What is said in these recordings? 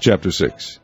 Chapter 6.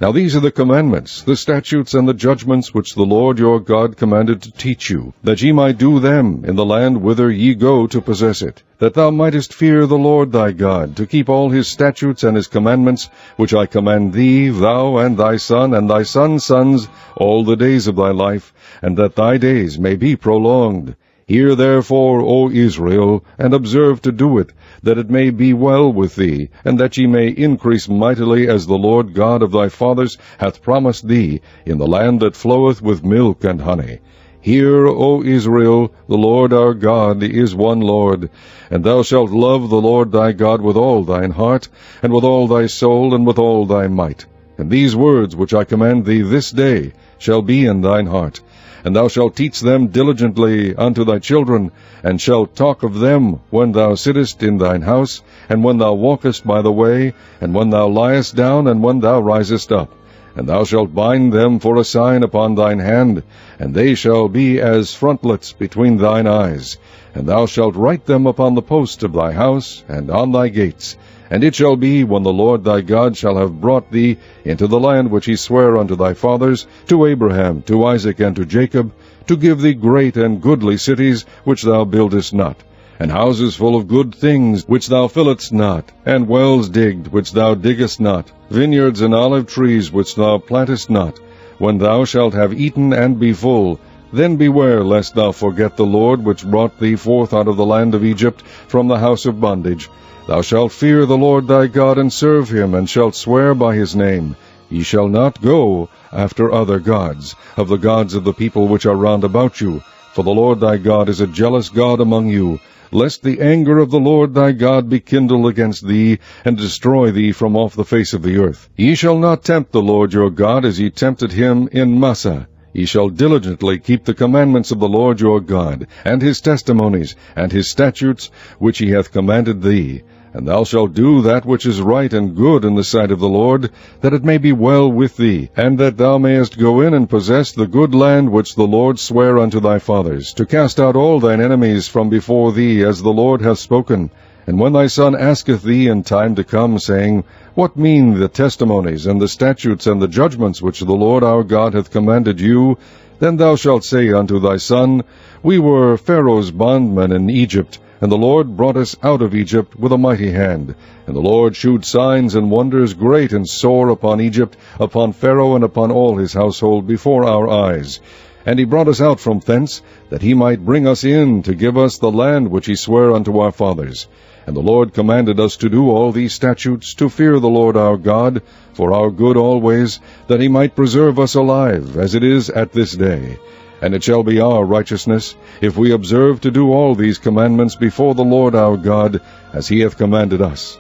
Now these are the commandments, the statutes, and the judgments which the Lord your God commanded to teach you, that ye might do them in the land whither ye go to possess it, that thou mightest fear the Lord thy God, to keep all his statutes and his commandments, which I command thee, thou and thy son and thy son's sons, all the days of thy life, and that thy days may be prolonged. Hear therefore, O Israel, and observe to do it, that it may be well with thee, and that ye may increase mightily, as the Lord God of thy fathers hath promised thee, in the land that floweth with milk and honey. Hear, O Israel, the Lord our God is one Lord, and thou shalt love the Lord thy God with all thine heart, and with all thy soul, and with all thy might. And these words which I command thee this day shall be in thine heart, and thou shalt teach them diligently unto thy children, and shalt talk of them when thou sittest in thine house, and when thou walkest by the way, and when thou liest down, and when thou risest up. And thou shalt bind them for a sign upon thine hand, and they shall be as frontlets between thine eyes. And thou shalt write them upon the posts of thy house, and on thy gates. And it shall be, when the Lord thy God shall have brought thee into the land which he sware unto thy fathers, to Abraham, to Isaac, and to Jacob, to give thee great and goodly cities, which thou buildest not, and houses full of good things, which thou fillest not, and wells digged, which thou diggest not, vineyards and olive trees, which thou plantest not. When thou shalt have eaten and be full, then beware lest thou forget the Lord, which brought thee forth out of the land of Egypt, from the house of bondage. Thou shalt fear the Lord thy God, and serve him, and shalt swear by his name. Ye shall not go after other gods, of the gods of the people which are round about you. For the Lord thy God is a jealous God among you, lest the anger of the Lord thy God be kindled against thee, and destroy thee from off the face of the earth. Ye shall not tempt the Lord your God, as ye tempted him in Massah. Ye shall diligently keep the commandments of the Lord your God, and his testimonies, and his statutes, which he hath commanded thee. And thou shalt do that which is right and good in the sight of the Lord, that it may be well with thee, and that thou mayest go in and possess the good land which the Lord sware unto thy fathers, to cast out all thine enemies from before thee, as the Lord hath spoken. And when thy son asketh thee in time to come, saying, What mean the testimonies, and the statutes, and the judgments which the Lord our God hath commanded you? Then thou shalt say unto thy son, We were Pharaoh's bondmen in Egypt, and the Lord brought us out of Egypt with a mighty hand. And the Lord shewed signs and wonders great and sore upon Egypt, upon Pharaoh, and upon all his household, before our eyes. And he brought us out from thence, that he might bring us in to give us the land which he sware unto our fathers. And the Lord commanded us to do all these statutes, to fear the Lord our God, for our good always, that he might preserve us alive, as it is at this day. And it shall be our righteousness, if we observe to do all these commandments before the Lord our God, as he hath commanded us.